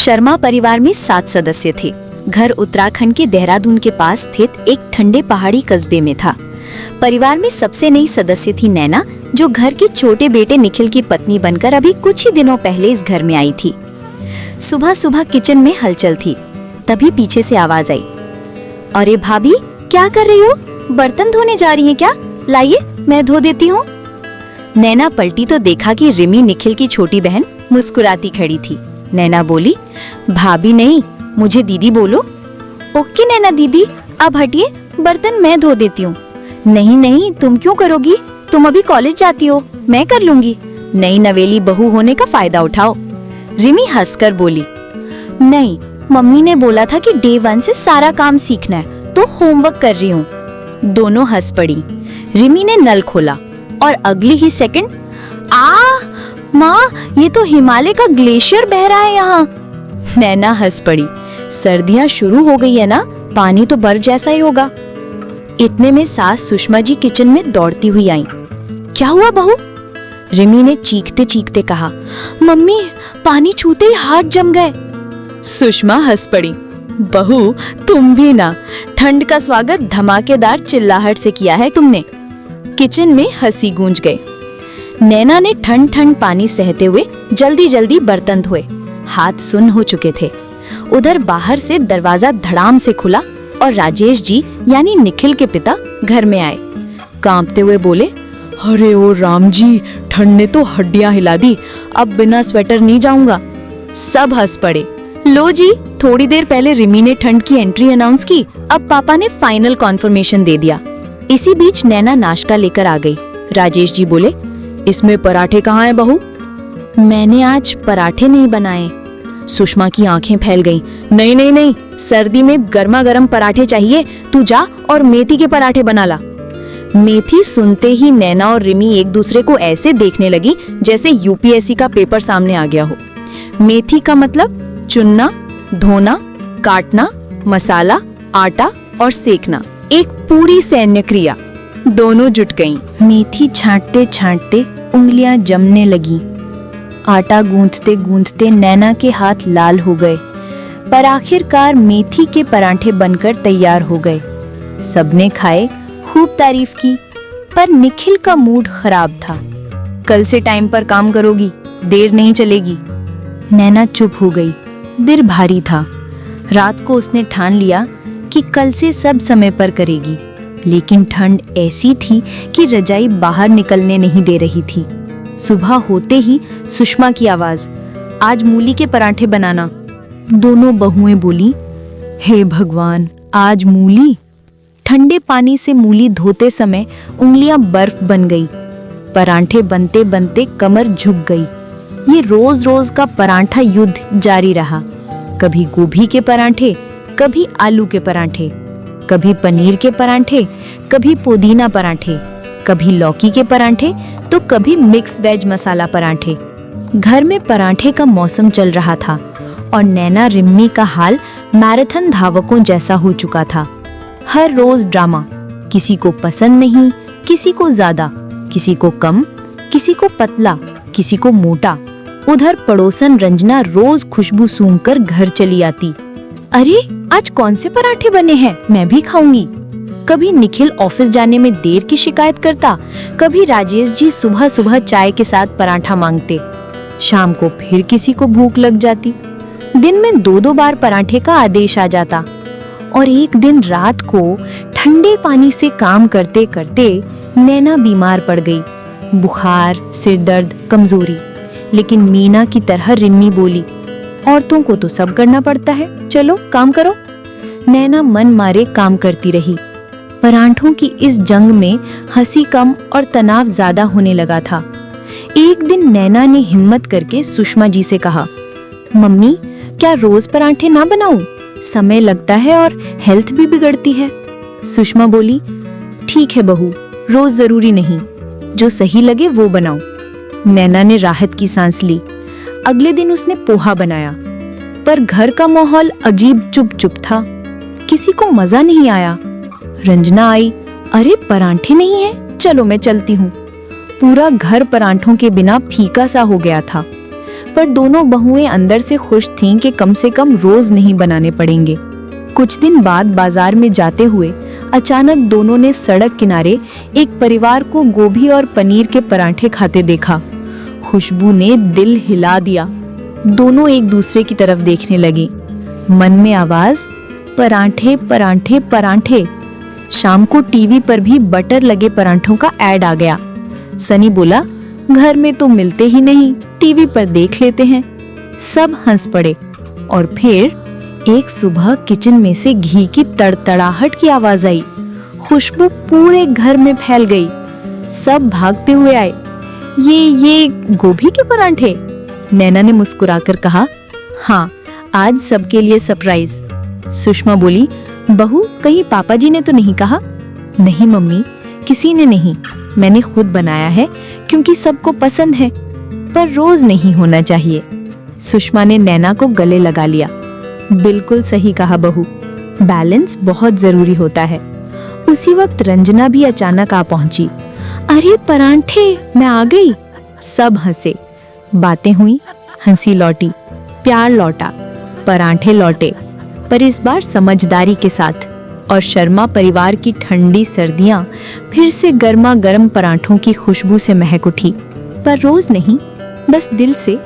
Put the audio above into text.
शर्मा परिवार में 7 सदस्य थे। घर उत्तराखंड के देहरादून के पास स्थित एक ठंडे पहाड़ी कस्बे में था। परिवार में सबसे नई सदस्य थी नैना, जो घर के छोटे बेटे निखिल की पत्नी बनकर अभी कुछ ही दिनों पहले इस घर में आई थी। सुबह सुबह किचन में हलचल थी, तभी पीछे से आवाज आई, अरे भाभी क्या कर रही हो? बर्तन धोने जा रही हैं क्या? लाइए मैं धो देती हूँ। नैना पलटी तो देखा कि रिमी, निखिल की छोटी बहन, मुस्कुराती खड़ी थी। नैना बोली, भाभी नहीं, मुझे दीदी बोलो। ओके नैना दीदी, अब हटिए, बर्तन मैं धो देती हूँ। नहीं नहीं, तुम क्यों करोगी? तुम अभी कॉलेज जाती हो, मैं कर लूंगी। नई नवेली बहू होने का फायदा उठाओ। रिमी हंसकर बोली, नहीं, मम्मी ने बोला था कि डे 1 से सारा काम सीखना है, तो होमवर्क कर रही हूँ। दोनों हंस पड़ी। रिमी ने नल खोला और अगली ही सेकंड, माँ, ये तो हिमालय का ग्लेशियर बह रहा है यहाँ। नैना हंस पड़ी। सर्दियाँ शुरू हो गई है ना, पानी तो बर्फ जैसा ही होगा। इतने में सास सुषमा जी किचन में दौड़ती हुई आईं। क्या हुआ बहू? रिमी ने चीखते चीखते कहा, मम्मी, पानी छूते ही हाथ जम गए। सुषमा हंस पड़ी। बहू, तुम भी ना, ठंड का स्वागत धमाकेदार चिल्लाहट से किया है तुमने। किचन में हंसी गूंज गई। नैना ने ठंड ठंड पानी सहते हुए जल्दी जल्दी बर्तन धोए। हाथ सुन्न हो चुके थे। उधर बाहर से दरवाजा धड़ाम से खुला और राजेश जी यानी निखिल के पिता घर में आए। कांपते हुए बोले, अरे ओ राम जी, ठंड ने तो हड्डियां हिला दी, अब बिना स्वेटर नहीं जाऊंगा। सब हंस पड़े। लो जी, थोड़ी देर पहले रिमी ने ठंड की एंट्री अनाउंस की, अब पापा ने फाइनल कॉन्फर्मेशन दे दिया। इसी बीच नैना नाश्ता लेकर आ गई। राजेश जी बोले, इसमें पराठे कहाँ हैं बहू? मैंने आज पराठे नहीं बनाए। सुषमा की आंखें फैल गईं। नहीं नहीं नहीं, सर्दी में गर्मा गर्म पराठे चाहिए, तू जा और मेथी के पराठे बना ला। मेथी सुनते ही नैना और रिमी एक दूसरे को ऐसे देखने लगी जैसे यूपीएससी का पेपर सामने आ गया हो। मेथी का मतलब चुनना, धोना, काटना, मसाला, आटा और सेकना, एक पूरी सैन्य क्रिया। दोनों जुट गईं। मेथी छांटते छांटते उंगलियां जमने लगी। आटा गूंथते गूंथते नैना के हाथ लाल हो गए, पर आखिरकार मेथी के पराठे बनकर तैयार हो गए। सबने खाए, खूब तारीफ की, पर निखिल का मूड खराब था। कल से टाइम पर काम करोगी, देर नहीं चलेगी। नैना चुप हो गई। दिल भारी था। रात को उसने ठान लिया कि कल से सब समय पर करेगी, लेकिन ठंड ऐसी थी कि रजाई बाहर निकलने नहीं दे रही थी। सुबह होते ही सुषमा की आवाज, आज मूली के पराठे बनाना। दोनों बहुएं बोली, हे भगवान, आज मूली? ठंडे पानी से मूली धोते समय उंगलियां बर्फ बन गई। पराठे बनते बनते कमर झुक गई। ये रोज रोज का पराठा युद्ध जारी रहा। कभी गोभी के पराठे, कभी आलू के पराठे, कभी पनीर के पराठे, कभी पुदीना पराठे, कभी लौकी के पराठे, तो कभी मिक्स वेज मसाला पराठे। घर में पराठे का मौसम चल रहा था और नैना रिम्मी का हाल मैराथन धावकों जैसा हो चुका था। हर रोज ड्रामा, किसी को पसंद नहीं, किसी को ज्यादा, किसी को कम, किसी को पतला, किसी को मोटा। उधर पड़ोसन रंजना रोज खुशबू सूंघकर घर चली आती। अरे आज कौन से पराठे बने हैं, मैं भी खाऊंगी। कभी निखिल ऑफिस जाने में देर की शिकायत करता, कभी राजेश जी सुबह सुबह चाय के साथ पराठा मांगते। शाम को फिर किसी को भूख लग जाती। दिन में 2-2 बार पराठे का आदेश आ जाता। और एक दिन रात को ठंडे पानी से काम करते करते नैना बीमार पड़ गई। बुखार, सिर दर्द, कमजोरी। लेकिन मीना की तरह रिम्मी बोली, औरतों को तो सब करना पड़ता है, चलो काम करो। नैना मन मारे काम करती रही। पराठों की इस जंग में हंसी कम और तनाव ज्यादा होने लगा था। एक दिन नैना ने हिम्मत करके सुषमा जी से कहा, मम्मी, क्या रोज पराठे ना बनाऊं? समय लगता है और हेल्थ भी बिगड़ती है। सुषमा बोली, ठीक है बहू, रोज जरूरी नहीं, जो सही लगे वो बनाओ। नैना ने राहत की सांस ली। अगले दिन उसने पोहा बनाया, पर घर का माहौल अजीब चुप चुप था। किसी को मजा नहीं आया। रंजना आई, अरे पराठे नहीं है, चलो मैं चलती हूँ। पूरा घर पराठों के बिना फीका सा हो गया था, पर दोनों बहुएं अंदर से खुश थीं कि कम से कम रोज नहीं बनाने पड़ेंगे। कुछ दिन बाद बाजार में जाते हुए अचानक दोनों ने सड़क किनारे एक परिवार को गोभी और पनीर के पराठे खाते देखा। खुशबू ने दिल हिला दिया। दोनों एक दूसरे की तरफ देखने लगी। मन में आवाज, पराठे पराठे पराठे। शाम को टीवी पर भी बटर लगे पराठों का ऐड आ गया। सनी बोला, घर में तो मिलते ही नहीं, टीवी पर देख लेते हैं। सब हंस पड़े और फिर एक सुबह किचन में से घी की तड़तड़ाहट की आवाज आई। खुशबू पूरे घर में फैल गई। सब भागते हुए आए। ये गोभी के पराठे? नैना ने मुस्कुराकर कहा, हाँ, आज सबके लिए सरप्राइज। सुषमा बोली, बहू, कहीं पापा जी ने तो नहीं कहा? नहीं मम्मी, किसी ने नहीं, मैंने खुद बनाया है क्योंकि सबको पसंद है, पर रोज नहीं होना चाहिए। सुषमा ने नैना को गले लगा लिया। बिल्कुल सही कहा बहू, बैलेंस बहुत जरूरी होता है। उसी वक्त रंजना भी अचानक आ पहुंची। अरे पराठे, मैं आ गई। सब हंसे। बातें हुई, हंसी लौटी, प्यार लौटा, पराठे लौटे, पर इस बार समझदारी के साथ। और शर्मा परिवार की ठंडी सर्दियां फिर से गर्मा गर्म पराठों की खुशबू से महक उठी। पर रोज नहीं, बस दिल से।